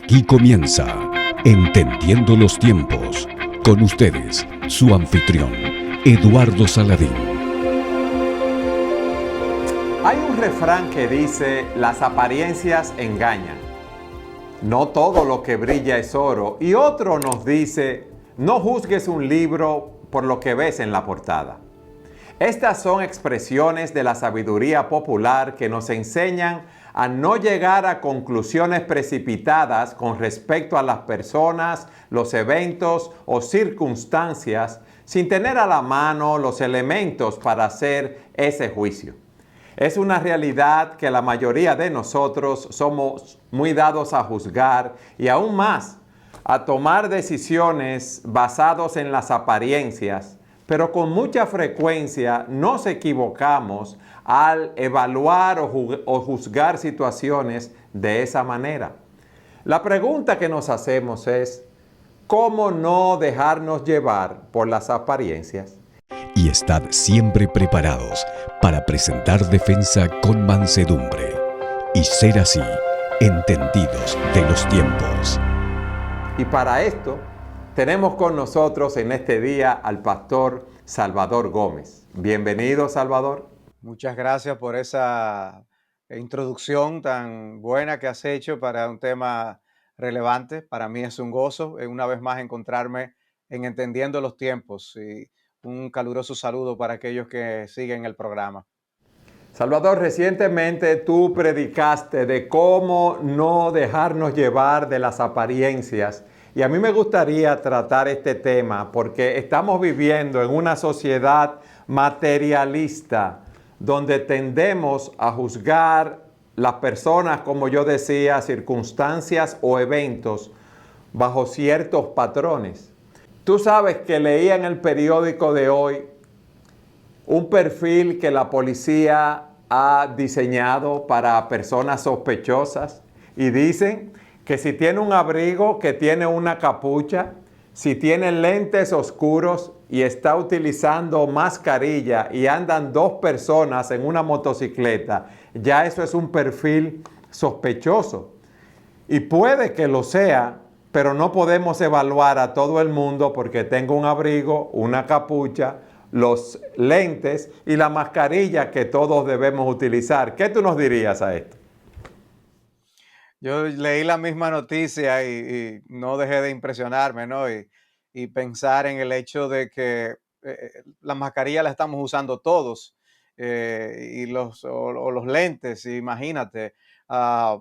Aquí comienza Entendiendo los Tiempos. Con ustedes, su anfitrión, Eduardo Saladín. Hay un refrán que dice, las apariencias engañan. No todo lo que brilla es oro. Y otro nos dice, no juzgues un libro por lo que ves en la portada. Estas son expresiones de la sabiduría popular que nos enseñan a no llegar a conclusiones precipitadas con respecto a las personas, los eventos o circunstancias, sin tener a la mano los elementos para hacer ese juicio. Es una realidad que la mayoría de nosotros somos muy dados a juzgar y aún más a tomar decisiones basadas en las apariencias, pero con mucha frecuencia nos equivocamos al evaluar o juzgar situaciones de esa manera. La pregunta que nos hacemos es, ¿cómo no dejarnos llevar por las apariencias? Y estad siempre preparados para presentar defensa con mansedumbre y ser así entendidos de los tiempos. Y para esto tenemos con nosotros en este día al pastor Salvador Gómez. Bienvenido, Salvador. Muchas gracias por esa introducción tan buena que has hecho para un tema relevante. Para mí es un gozo una vez más encontrarme en Entendiendo los Tiempos, y un caluroso saludo para aquellos que siguen el programa. Salvador, recientemente tú predicaste de cómo no dejarnos llevar de las apariencias. Y a mí me gustaría tratar este tema porque estamos viviendo en una sociedad materialista donde tendemos a juzgar las personas, como yo decía, circunstancias o eventos bajo ciertos patrones. Tú sabes que leí en el periódico de hoy un perfil que la policía ha diseñado para personas sospechosas y dicen que si tiene un abrigo, que tiene una capucha, si tiene lentes oscuros y está utilizando mascarilla y andan dos personas en una motocicleta, ya eso es un perfil sospechoso. Y puede que lo sea, pero no podemos evaluar a todo el mundo porque tenga un abrigo, una capucha, los lentes y la mascarilla que todos debemos utilizar. ¿Qué tú nos dirías a esto? Yo leí la misma noticia y no dejé de impresionarme, ¿no? Y pensar en el hecho de que las mascarillas las estamos usando todos, y los lentes, imagínate.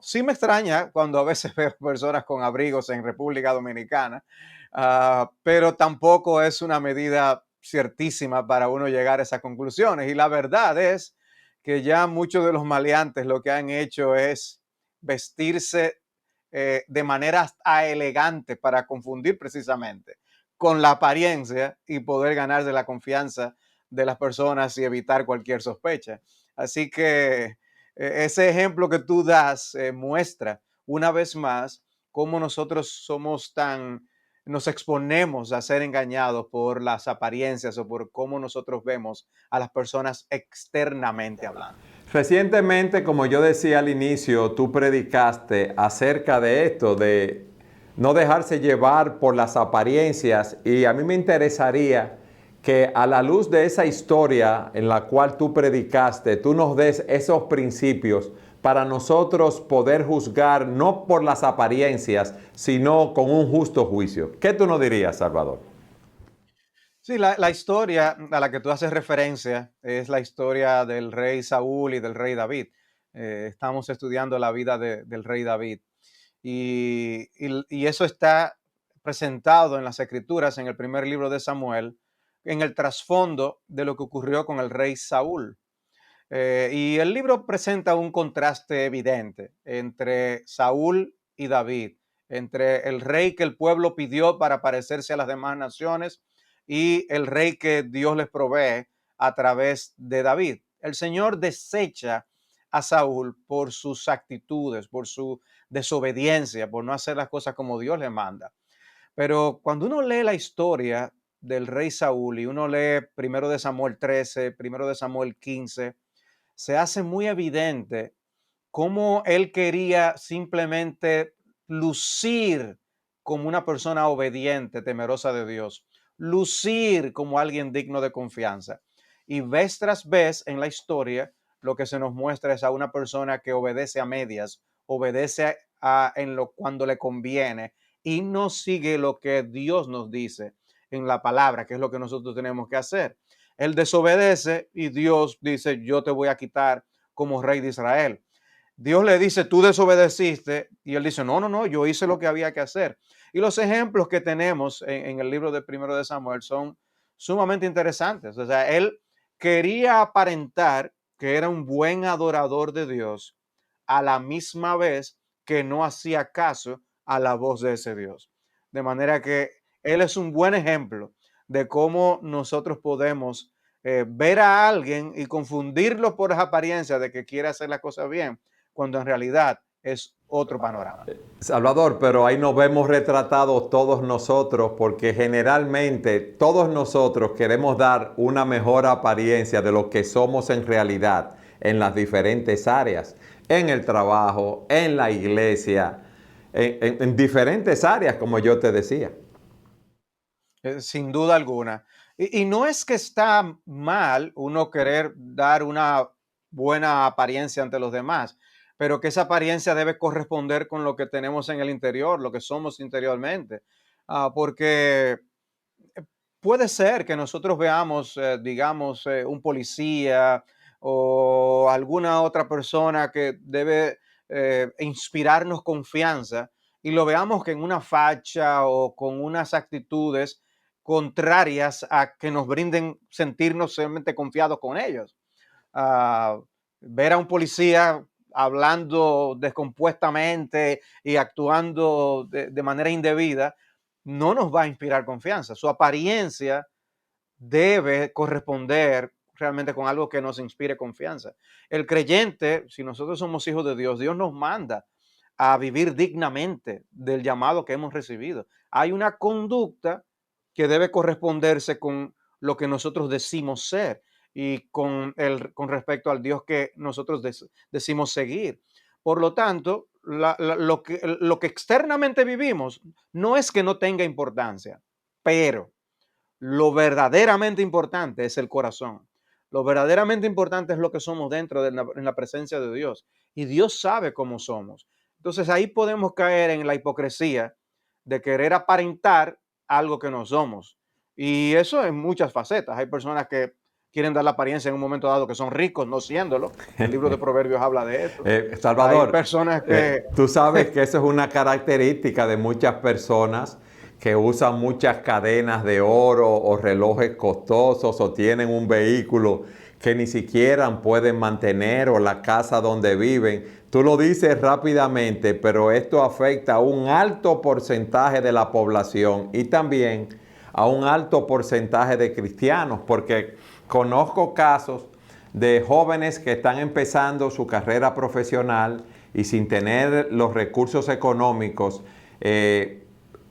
Sí me extraña cuando a veces veo personas con abrigos en República Dominicana, pero tampoco es una medida ciertísima para uno llegar a esas conclusiones. Y la verdad es que ya muchos de los maleantes lo que han hecho es vestirse de manera hasta elegante para confundir precisamente con la apariencia y poder ganarse la confianza de las personas y evitar cualquier sospecha. Así que ese ejemplo que tú das muestra una vez más cómo nosotros nos exponemos a ser engañados por las apariencias o por cómo nosotros vemos a las personas externamente hablando. Recientemente, como yo decía al inicio, tú predicaste acerca de esto, de no dejarse llevar por las apariencias, y a mí me interesaría que a la luz de esa historia en la cual tú predicaste, tú nos des esos principios para nosotros poder juzgar no por las apariencias, sino con un justo juicio. ¿Qué tú nos dirías, Salvador? Sí, la historia a la que tú haces referencia es la historia del rey Saúl y del rey David. Estamos estudiando la vida del rey David y eso está presentado en las Escrituras, en el primer libro de Samuel, en el trasfondo de lo que ocurrió con el rey Saúl. Y el libro presenta un contraste evidente entre Saúl y David, entre el rey que el pueblo pidió para parecerse a las demás naciones y el rey que Dios les provee a través de David. El Señor desecha a Saúl por sus actitudes, por su desobediencia, por no hacer las cosas como Dios le manda. Pero cuando uno lee la historia del rey Saúl y uno lee primero de Samuel 13, primero de Samuel 15, se hace muy evidente cómo él quería simplemente lucir como una persona obediente, temerosa de Dios, lucir como alguien digno de confianza. Y vez tras vez en la historia, lo que se nos muestra es a una persona que obedece a medias, obedece cuando le conviene y no sigue lo que Dios nos dice en la palabra, que es lo que nosotros tenemos que hacer. Él desobedece y Dios dice, yo te voy a quitar como rey de Israel. Dios le dice, tú desobedeciste, y él dice, no, no, no, yo hice lo que había que hacer. Y los ejemplos que tenemos en el libro de Primero de Samuel son sumamente interesantes. O sea, él quería aparentar que era un buen adorador de Dios, a la misma vez que no hacía caso a la voz de ese Dios. De manera que él es un buen ejemplo de cómo nosotros podemos ver a alguien y confundirlo por las apariencias de que quiere hacer las cosas bien, cuando en realidad es otro panorama. Salvador, pero ahí nos vemos retratados todos nosotros porque generalmente todos nosotros queremos dar una mejor apariencia de lo que somos en realidad en las diferentes áreas, en el trabajo, en la iglesia, en diferentes áreas, como yo te decía. Sin duda alguna. Y no es que está mal uno querer dar una buena apariencia ante los demás, pero que esa apariencia debe corresponder con lo que tenemos en el interior, lo que somos interiormente. Porque puede ser que nosotros veamos, digamos, un policía o alguna otra persona que debe inspirarnos confianza y lo veamos que en una facha o con unas actitudes contrarias a que nos brinden sentirnos realmente confiados con ellos. Ah, ver a un policía hablando descompuestamente y actuando de manera indebida no nos va a inspirar confianza. Su apariencia debe corresponder realmente con algo que nos inspire confianza. El creyente, si nosotros somos hijos de Dios, Dios nos manda a vivir dignamente del llamado que hemos recibido. Hay una conducta que debe corresponderse con lo que nosotros decimos ser y con respecto al Dios que nosotros decimos seguir. Por lo tanto, lo que externamente vivimos no es que no tenga importancia, pero lo verdaderamente importante es el corazón. Lo verdaderamente importante es lo que somos dentro en la presencia de Dios. Y Dios sabe cómo somos. Entonces ahí podemos caer en la hipocresía de querer aparentar algo que no somos. Y eso en muchas facetas. Hay personas que quieren dar la apariencia en un momento dado que son ricos, no siéndolo. El libro de Proverbios habla de eso. Hay Salvador, personas que... tú sabes que eso es una característica de muchas personas que usan muchas cadenas de oro o relojes costosos o tienen un vehículo que ni siquiera pueden mantener o la casa donde viven. Tú lo dices rápidamente, pero esto afecta a un alto porcentaje de la población y también a un alto porcentaje de cristianos, porque conozco casos de jóvenes que están empezando su carrera profesional y sin tener los recursos económicos,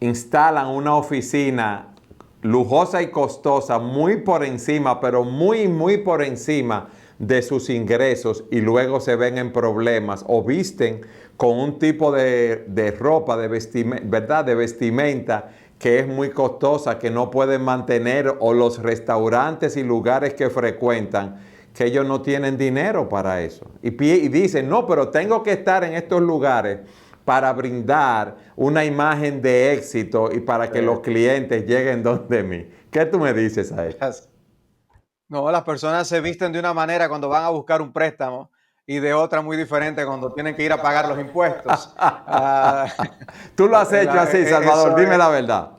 instalan una oficina lujosa y costosa, muy por encima, pero muy, muy por encima de sus ingresos y luego se ven en problemas o visten con un tipo de ropa, ¿verdad? De vestimenta que es muy costosa, que no pueden mantener, o los restaurantes y lugares que frecuentan, que ellos no tienen dinero para eso. Y dicen, no, pero tengo que estar en estos lugares para brindar una imagen de éxito y para que los clientes lleguen donde mí. ¿Qué tú me dices a eso? No, las personas se visten de una manera cuando van a buscar un préstamo y de otra muy diferente cuando tienen que ir a pagar los impuestos. Tú lo has hecho así, Salvador, dime la verdad.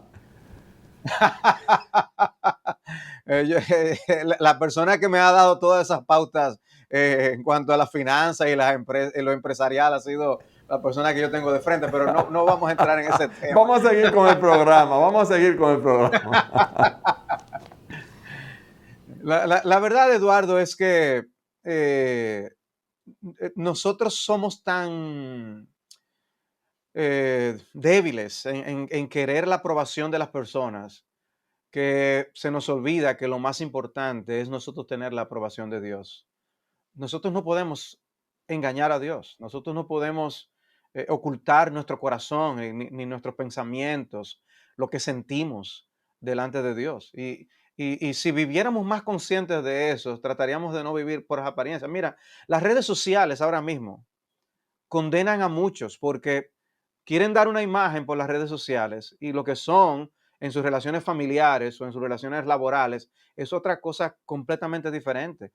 La persona que me ha dado todas esas pautas en cuanto a las finanzas y lo empresarial ha sido la persona que yo tengo de frente, pero no vamos a entrar en ese tema. Vamos a seguir con el programa, vamos a seguir con el programa. La verdad, Eduardo, es que nosotros somos tan débiles en querer la aprobación de las personas que se nos olvida que lo más importante es nosotros tener la aprobación de Dios. Nosotros no podemos engañar a Dios, nosotros no podemos ocultar nuestro corazón, ni nuestros pensamientos, lo que sentimos delante de Dios. Y si viviéramos más conscientes de eso, trataríamos de no vivir por las apariencias. Mira, las redes sociales ahora mismo condenan a muchos porque quieren dar una imagen por las redes sociales y lo que son en sus relaciones familiares o en sus relaciones laborales es otra cosa completamente diferente.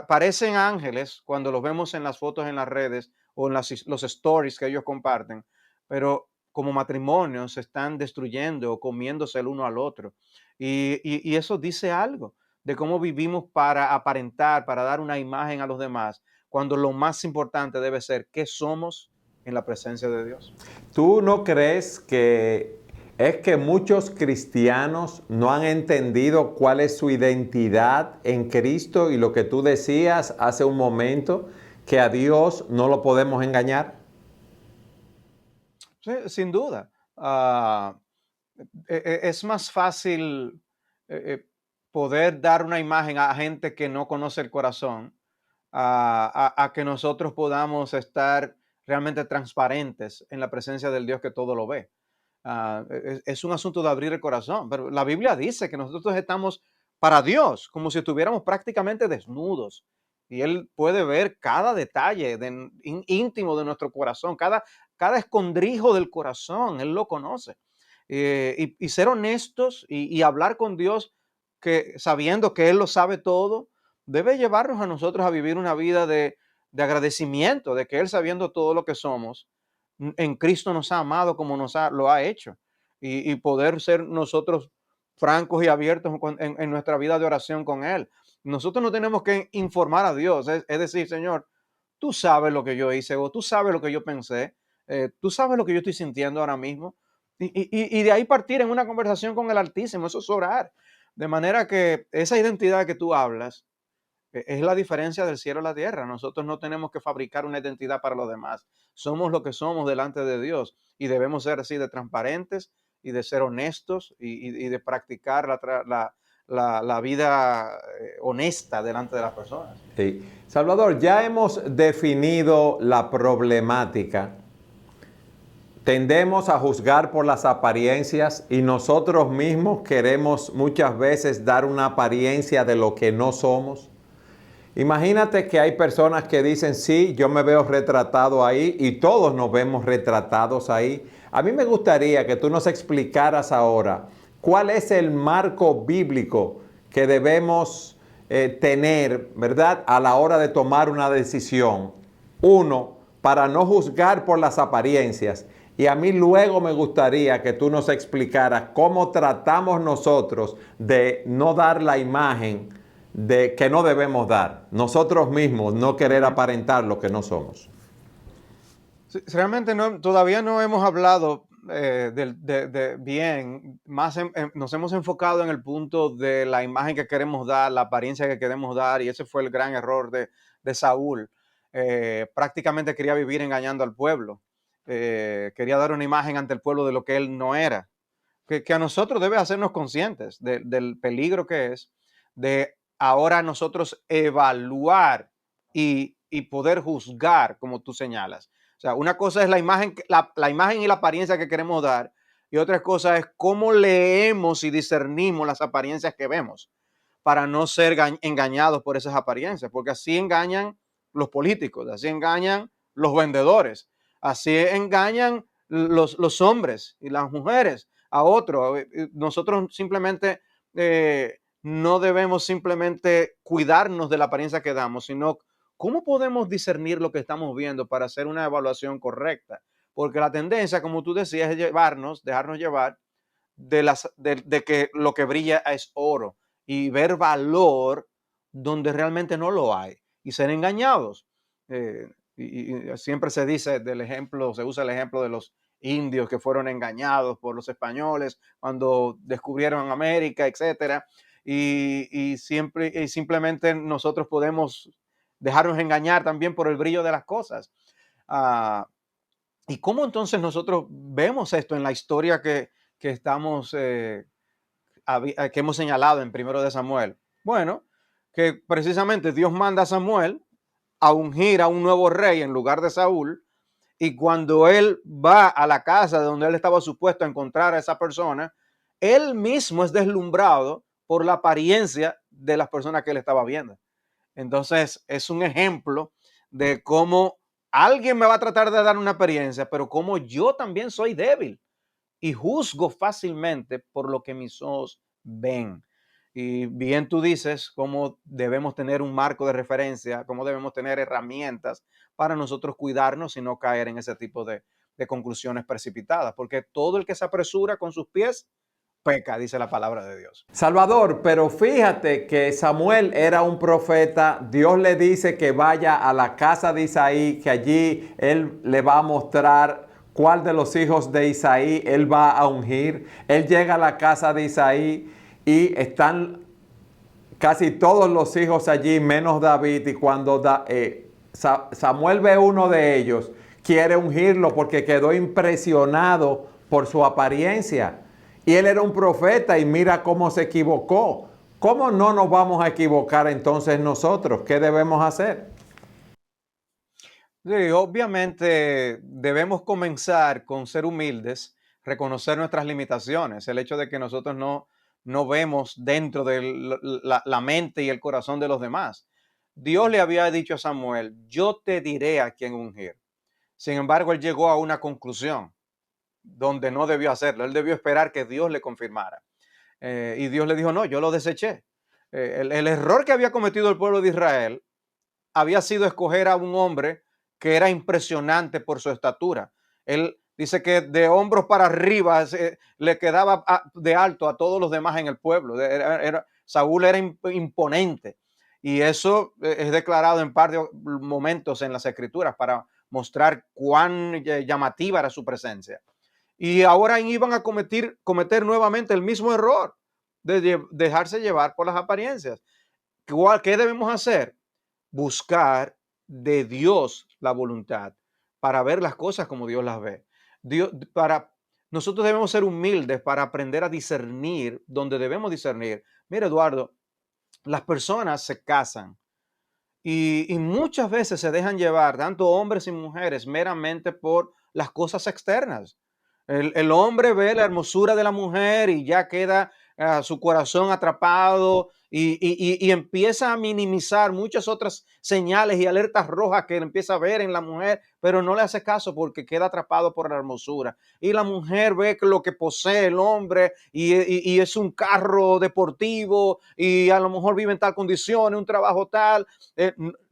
Parecen ángeles cuando los vemos en las fotos en las redes o en los stories que ellos comparten, pero como matrimonios se están destruyendo o comiéndose el uno al otro. Y eso dice algo de cómo vivimos para aparentar, para dar una imagen a los demás, cuando lo más importante debe ser qué somos en la presencia de Dios. ¿Tú no crees que es que muchos cristianos no han entendido cuál es su identidad en Cristo y lo que tú decías hace un momento, que a Dios no lo podemos engañar? Sí, sin duda. Es más fácil eh, eh, poder dar una imagen a gente que no conoce el corazón, a que nosotros podamos estar realmente transparentes en la presencia del Dios que todo lo ve. Es un asunto de abrir el corazón, pero la Biblia dice que nosotros estamos para Dios, como si estuviéramos prácticamente desnudos. Y Él puede ver cada detalle íntimo de nuestro corazón, cada escondrijo del corazón, Él lo conoce. Y ser honestos y hablar con Dios que sabiendo que Él lo sabe todo, debe llevarnos a nosotros a vivir una vida de agradecimiento, de que Él sabiendo todo lo que somos, en Cristo nos ha amado como lo ha hecho. Y poder ser nosotros francos y abiertos en nuestra vida de oración con Él. Nosotros no tenemos que informar a Dios, es decir, Señor, tú sabes lo que yo hice o tú sabes lo que yo pensé, tú sabes lo que yo estoy sintiendo ahora mismo. Y de ahí partir en una conversación con el Altísimo, eso es orar. De manera que esa identidad que tú hablas es la diferencia del cielo a la tierra. Nosotros no tenemos que fabricar una identidad para los demás. Somos lo que somos delante de Dios y debemos ser así de transparentes y de ser honestos y de practicar la vida honesta delante de las personas. Sí. Salvador, ya hemos definido la problemática. Tendemos a juzgar por las apariencias y nosotros mismos queremos muchas veces dar una apariencia de lo que no somos. Imagínate que hay personas que dicen, sí, yo me veo retratado ahí y todos nos vemos retratados ahí. A mí me gustaría que tú nos explicaras ahora cuál es el marco bíblico que debemos tener, ¿verdad?, a la hora de tomar una decisión. Uno, para no juzgar por las apariencias. Y a mí luego me gustaría que tú nos explicaras cómo tratamos nosotros de no dar la imagen de que no debemos dar. Nosotros mismos no querer aparentar lo que no somos. Sí, realmente todavía no hemos hablado bien, nos hemos enfocado en el punto de la imagen que queremos dar, la apariencia que queremos dar, y ese fue el gran error de Saúl. Prácticamente quería vivir engañando al pueblo, quería dar una imagen ante el pueblo de lo que él no era, que a nosotros debe hacernos conscientes del peligro que es de ahora nosotros evaluar y poder juzgar como tú señalas. O sea, una cosa es la imagen, la imagen y la apariencia que queremos dar, y otra cosa es cómo leemos y discernimos las apariencias que vemos para no ser engañados por esas apariencias, porque así engañan los políticos, así engañan los vendedores, así engañan los hombres y las mujeres a otros. Nosotros simplemente no debemos simplemente cuidarnos de la apariencia que damos, sino cómo podemos discernir lo que estamos viendo para hacer una evaluación correcta. Porque la tendencia, como tú decías, es dejarnos llevar de que lo que brilla es oro y ver valor donde realmente no lo hay y ser engañados. Y siempre se dice se usa el ejemplo de los indios que fueron engañados por los españoles cuando descubrieron América, etcétera. Y simplemente nosotros podemos dejarnos engañar también por el brillo de las cosas. ¿Y cómo entonces nosotros vemos esto en la historia que estamos, que hemos señalado en Primero de Samuel? Bueno, que precisamente Dios manda a Samuel a ungir a un nuevo rey en lugar de Saúl, Y cuando él va a la casa donde él estaba supuesto a encontrar a esa persona, él mismo es deslumbrado por la apariencia de las personas que él estaba viendo. Entonces, es un ejemplo de cómo alguien me va a tratar de dar una apariencia, pero como yo también soy débil y juzgo fácilmente por lo que mis ojos ven. Y bien tú dices cómo debemos tener un marco de referencia, cómo debemos tener herramientas para nosotros cuidarnos y no caer en ese tipo de conclusiones precipitadas, porque todo el que se apresura con sus pies peca, dice la palabra de Dios. Salvador, pero fíjate que Samuel era un profeta. Dios le dice que vaya a la casa de Isaí, que allí él le va a mostrar cuál de los hijos de Isaí él va a ungir. Él llega a la casa de Isaí y están casi todos los hijos allí, menos David. Y cuando Samuel ve uno de ellos, quiere ungirlo porque quedó impresionado por su apariencia. Y él era un profeta y mira cómo se equivocó. ¿Cómo no nos vamos a equivocar entonces nosotros? ¿Qué debemos hacer? Sí, obviamente debemos comenzar con ser humildes, reconocer nuestras limitaciones, el hecho de que nosotros no vemos dentro de la mente y el corazón de los demás. Dios le había dicho a Samuel, yo te diré a quién ungir. Sin embargo, él llegó a una conclusión donde no debió hacerlo. Él debió esperar que Dios le confirmara. Y Dios le dijo, no, yo lo deseché. El error que había cometido el pueblo de Israel había sido escoger a un hombre que era impresionante por su estatura. Él dice que de hombros para arriba le quedaba de alto a todos los demás en el pueblo. Saúl era imponente. Y eso es declarado en par de momentos en las escrituras para mostrar cuán llamativa era su presencia. Y ahora iban a cometer nuevamente el mismo error de dejarse llevar por las apariencias. ¿Qué debemos hacer? Buscar de Dios la voluntad para ver las cosas como Dios las ve. Nosotros debemos ser humildes para aprender a discernir donde debemos discernir. Mira, Eduardo, las personas se casan y muchas veces se dejan llevar, tanto hombres y mujeres, meramente por las cosas externas. El hombre ve la hermosura de la mujer y ya queda su corazón atrapado y empieza a minimizar muchas otras señales y alertas rojas que él empieza a ver en la mujer, pero no le hace caso porque queda atrapado por la hermosura. Y la mujer ve lo que posee el hombre y es un carro deportivo y a lo mejor vive en tal condición, un trabajo tal,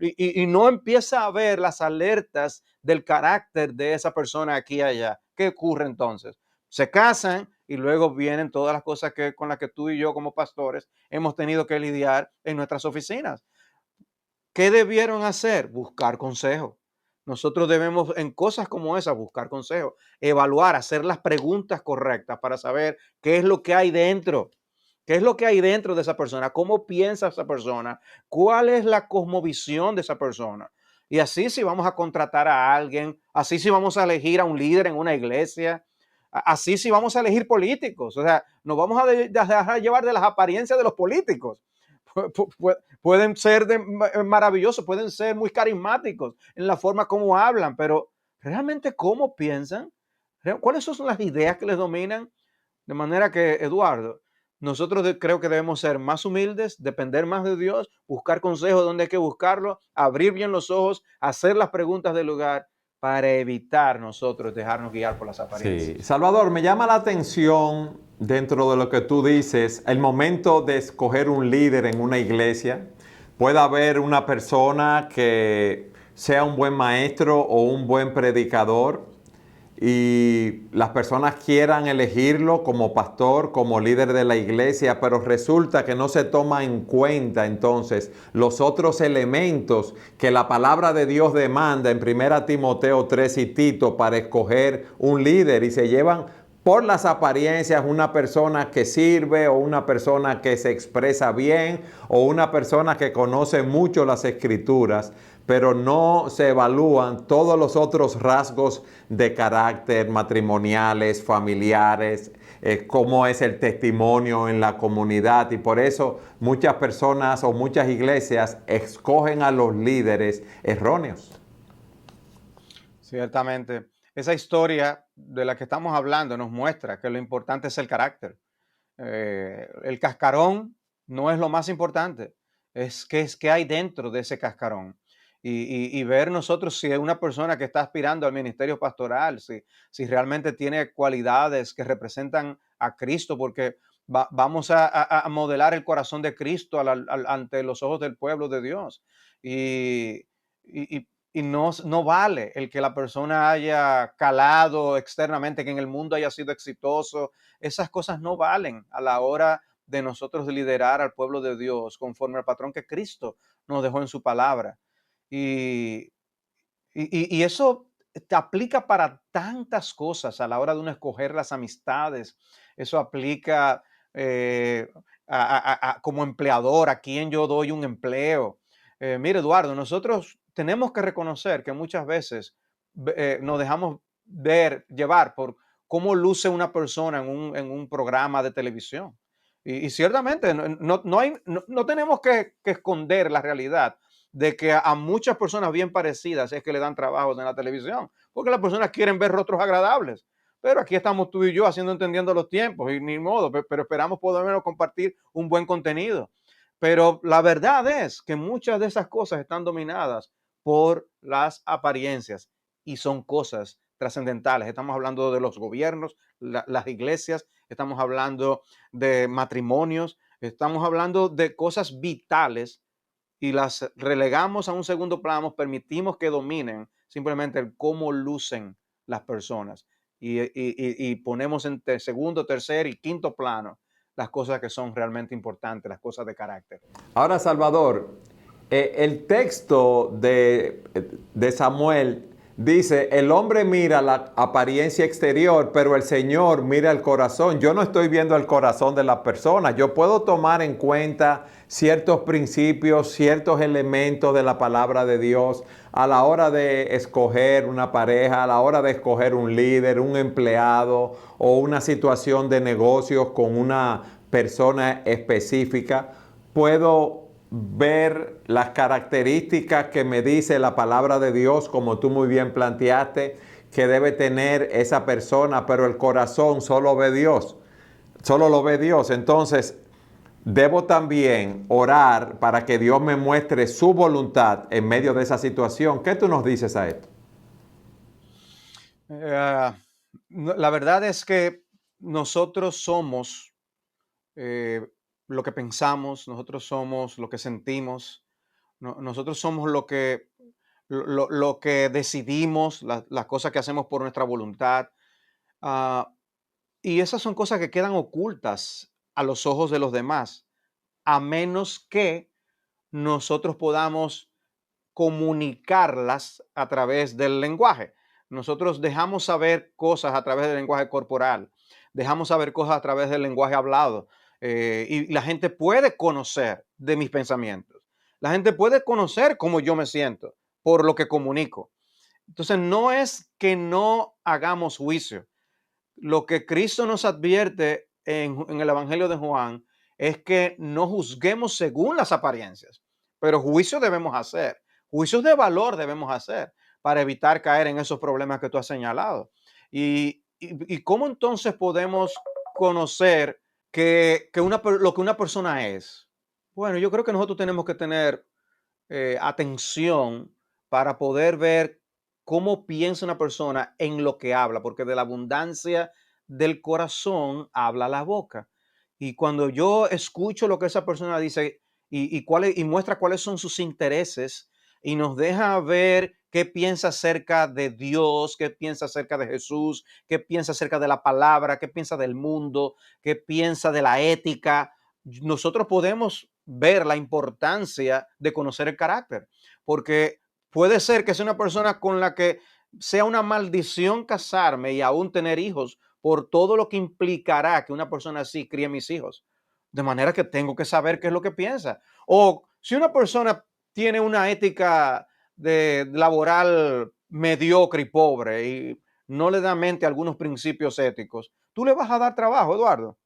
y no empieza a ver las alertas del carácter de esa persona aquí y allá. ¿Qué ocurre entonces? Se casan y luego vienen todas las cosas con las que tú y yo como pastores hemos tenido que lidiar en nuestras oficinas. ¿Qué debieron hacer? Buscar consejo. Nosotros debemos en cosas como esas buscar consejo, evaluar, hacer las preguntas correctas para saber qué es lo que hay dentro. ¿Qué es lo que hay dentro de esa persona? ¿Cómo piensa esa persona? ¿Cuál es la cosmovisión de esa persona? Y así si vamos a contratar a alguien, así si vamos a elegir a un líder en una iglesia, así si vamos a elegir políticos. O sea, nos vamos a dejar llevar de las apariencias de los políticos. Pueden ser maravillosos, pueden ser muy carismáticos en la forma como hablan, pero realmente cómo piensan, cuáles son las ideas que les dominan. De manera que, Eduardo, nosotros creo que debemos ser más humildes, depender más de Dios, buscar consejos donde hay que buscarlo, abrir bien los ojos, hacer las preguntas del lugar para evitar nosotros dejarnos guiar por las apariencias. Sí, Salvador, me llama la atención dentro de lo que tú dices, el momento de escoger un líder en una iglesia. Puede haber una persona que sea un buen maestro o un buen predicador y las personas quieran elegirlo como pastor, como líder de la iglesia, pero resulta que no se toma en cuenta entonces los otros elementos que la palabra de Dios demanda en 1 Timoteo 3 y Tito para escoger un líder, y se llevan por las apariencias una persona que sirve o una persona que se expresa bien o una persona que conoce mucho las escrituras, pero no se evalúan todos los otros rasgos de carácter matrimoniales, familiares, cómo es el testimonio en la comunidad. Y por eso muchas personas o muchas iglesias escogen a los líderes erróneos. Ciertamente. Esa historia de la que estamos hablando nos muestra que lo importante es el carácter. El cascarón no es lo más importante, es que hay dentro de ese cascarón. Y ver nosotros si es una persona que está aspirando al ministerio pastoral, si realmente tiene cualidades que representan a Cristo, porque vamos a modelar el corazón de Cristo ante los ojos del pueblo de Dios. Y, y no vale el que la persona haya calado externamente, que en el mundo haya sido exitoso. Esas cosas no valen a la hora de nosotros liderar al pueblo de Dios conforme al patrón que Cristo nos dejó en su palabra. Y, y eso te aplica para tantas cosas a la hora de uno escoger las amistades. Eso aplica como empleador, a quien yo doy un empleo. Mire, Eduardo, nosotros tenemos que reconocer que muchas veces nos dejamos llevar por cómo luce una persona en un programa de televisión. Y ciertamente no tenemos que esconder la realidad de que a muchas personas bien parecidas es que le dan trabajos en la televisión, porque las personas quieren ver rostros agradables. Pero aquí estamos tú y yo haciendo entendiendo los tiempos y ni modo, pero esperamos por lo menos compartir un buen contenido. Pero la verdad es que muchas de esas cosas están dominadas por las apariencias y son cosas trascendentales. Estamos hablando de los gobiernos, las iglesias, estamos hablando de matrimonios, estamos hablando de cosas vitales y las relegamos a un segundo plano, permitimos que dominen simplemente el cómo lucen las personas y ponemos en segundo, tercer y quinto plano las cosas que son realmente importantes, las cosas de carácter. Ahora, Salvador, el texto de Samuel dice, el hombre mira la apariencia exterior, pero el Señor mira el corazón. Yo no estoy viendo el corazón de la persona. Yo puedo tomar en cuenta ciertos principios, ciertos elementos de la palabra de Dios a la hora de escoger una pareja, a la hora de escoger un líder, un empleado o una situación de negocios con una persona específica. Puedo ver las características que me dice la palabra de Dios, como tú muy bien planteaste, que debe tener esa persona, pero el corazón solo ve Dios, solo lo ve Dios. Entonces, debo también orar para que Dios me muestre su voluntad en medio de esa situación. ¿Qué tú nos dices a esto? La verdad es que nosotros somos eh, lo que pensamos, nosotros somos lo que sentimos, nosotros somos lo que decidimos, las cosas que hacemos por nuestra voluntad. ah, y esas son cosas que quedan ocultas a los ojos de los demás, a menos que nosotros podamos comunicarlas a través del lenguaje. Nosotros dejamos saber cosas a través del lenguaje corporal, dejamos saber cosas a través del lenguaje hablado, y la gente puede conocer de mis pensamientos. La gente puede conocer cómo yo me siento por lo que comunico. Entonces, no es que no hagamos juicio. Lo que Cristo nos advierte en el Evangelio de Juan es que no juzguemos según las apariencias, pero juicio debemos hacer, juicios de valor debemos hacer para evitar caer en esos problemas que tú has señalado. Y cómo entonces podemos conocer lo que una persona es? Bueno, yo creo que nosotros tenemos que tener atención para poder ver cómo piensa una persona en lo que habla, porque de la abundancia del corazón habla la boca. Y cuando yo escucho lo que esa persona dice y muestra cuáles son sus intereses y nos deja ver qué piensa acerca de Dios, qué piensa acerca de Jesús, qué piensa acerca de la palabra, qué piensa del mundo, qué piensa de la ética, nosotros podemos ver la importancia de conocer el carácter, porque puede ser que sea una persona con la que sea una maldición casarme y aún tener hijos por todo lo que implicará que una persona así críe mis hijos. De manera que tengo que saber qué es lo que piensa. O si una persona tiene una ética laboral mediocre y pobre y no le da mente a algunos principios éticos, tú le vas a dar trabajo, Eduardo.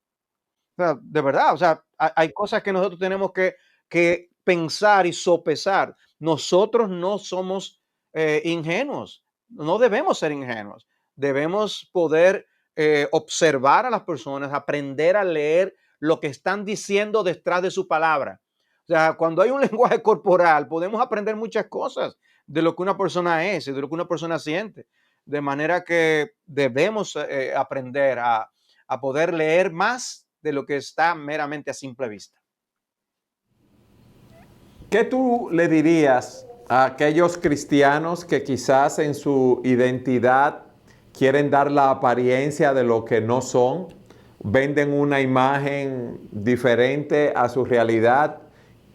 O sea, de verdad, o sea, hay cosas que nosotros tenemos que pensar y sopesar. Nosotros no somos ingenuos. no debemos ser ingenuos. Debemos poder observar a las personas, aprender a leer lo que están diciendo detrás de su palabra. O sea, cuando hay un lenguaje corporal, podemos aprender muchas cosas de lo que una persona es y de lo que una persona siente. De manera que debemos aprender a poder leer más de lo que está meramente a simple vista. ¿Qué tú le dirías a aquellos cristianos que quizás en su identidad quieren dar la apariencia de lo que no son, venden una imagen diferente a su realidad,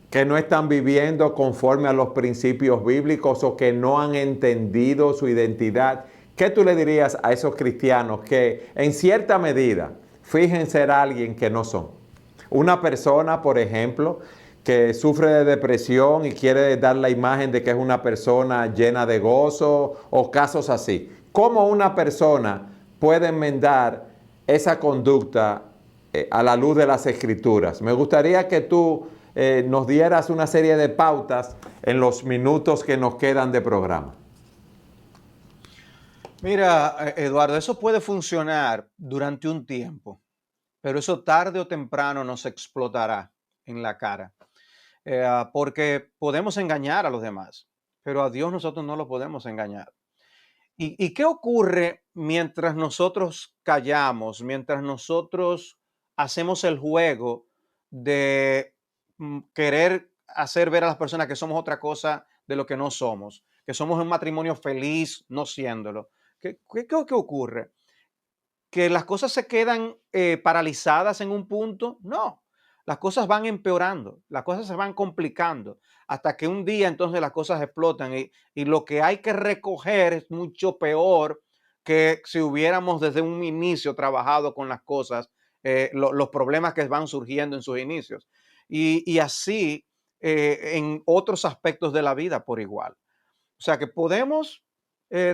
que no están viviendo conforme a los principios bíblicos o que no han entendido su identidad? ¿Qué tú le dirías a esos cristianos que en cierta medida fingen ser alguien que no son? Una persona, por ejemplo, que sufre de depresión y quiere dar la imagen de que es una persona llena de gozo o casos así. ¿Cómo una persona puede enmendar esa conducta a la luz de las Escrituras? Me gustaría que tú nos dieras una serie de pautas en los minutos que nos quedan de programa. Mira, Eduardo, eso puede funcionar durante un tiempo, pero eso tarde o temprano nos explotará en la cara. Porque podemos engañar a los demás, pero a Dios nosotros no lo podemos engañar. ¿Y qué ocurre mientras nosotros callamos, mientras nosotros hacemos el juego de querer hacer ver a las personas que somos otra cosa de lo que no somos, que somos un matrimonio feliz no siéndolo? ¿Qué ocurre? ¿Que las cosas se quedan paralizadas en un punto? No, las cosas van empeorando, las cosas se van complicando, hasta que un día entonces las cosas explotan y lo que hay que recoger es mucho peor que si hubiéramos desde un inicio trabajado con las cosas, los problemas que van surgiendo en sus inicios. Y así en otros aspectos de la vida por igual. O sea que podemos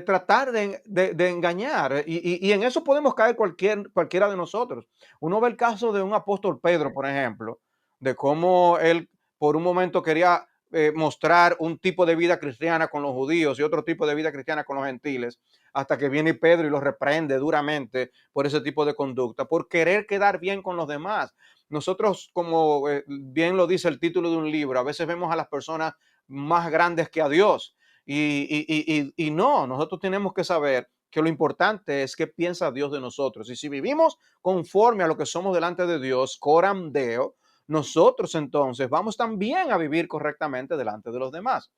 tratar de engañar y en eso podemos caer cualquiera de nosotros. Uno ve el caso de un apóstol Pedro, por ejemplo, de cómo él por un momento quería mostrar un tipo de vida cristiana con los judíos y otro tipo de vida cristiana con los gentiles, hasta que viene Pedro y los reprende duramente por ese tipo de conducta, por querer quedar bien con los demás. Nosotros, como bien lo dice el título de un libro, a veces vemos a las personas más grandes que a Dios. Y no, nosotros tenemos que saber que lo importante es qué piensa Dios de nosotros. Y si vivimos conforme a lo que somos delante de Dios, coram Deo, nosotros entonces vamos también a vivir correctamente delante de los demás.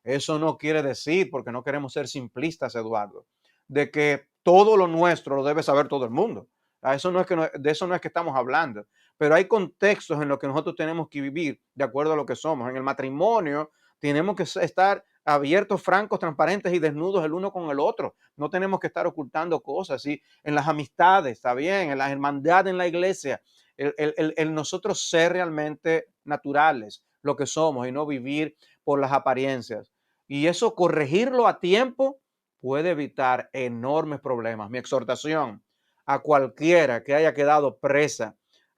Eso no quiere decir, porque no queremos ser simplistas, Eduardo, de que todo lo nuestro lo debe saber todo el mundo. Eso no es que de eso no es que estamos hablando, pero hay contextos en los que nosotros tenemos que vivir de acuerdo a lo que somos. En el matrimonio tenemos que estar abiertos, francos, transparentes y desnudos el uno con el otro. No tenemos que estar ocultando cosas. ¿Sí? En las amistades, está bien, en la hermandad, en la iglesia, el nosotros ser realmente naturales, lo que somos y no vivir por las apariencias. Y eso, corregirlo a tiempo, puede evitar enormes problemas. Mi exhortación a cualquiera que haya quedado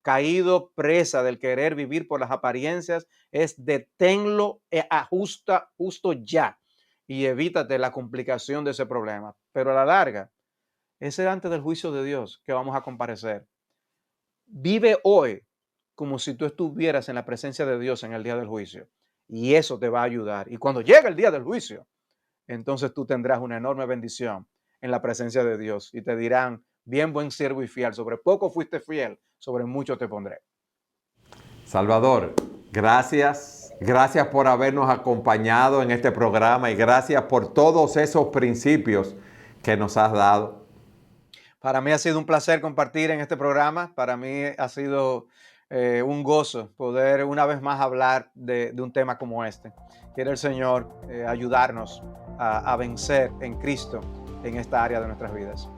caído presa del querer vivir por las apariencias, es deténlo, ajusta justo ya y evítate la complicación de ese problema. Pero a la larga, es delante del juicio de Dios que vamos a comparecer. Vive hoy como si tú estuvieras en la presencia de Dios en el día del juicio, y eso te va a ayudar. Y cuando llegue el día del juicio, entonces tú tendrás una enorme bendición en la presencia de Dios y te dirán: bien, buen siervo y fiel, sobre poco fuiste fiel, sobre mucho te pondré. Salvador, gracias. Gracias por habernos acompañado en este programa y gracias por todos esos principios que nos has dado. Para mí ha sido un placer compartir en este programa. Para mí ha sido un gozo poder una vez más hablar de un tema como este. Quiere el Señor ayudarnos a vencer en Cristo en esta área de nuestras vidas.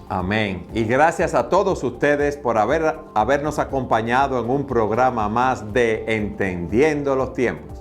Amén. Y gracias a todos ustedes por habernos acompañado en un programa más de Entendiendo los Tiempos.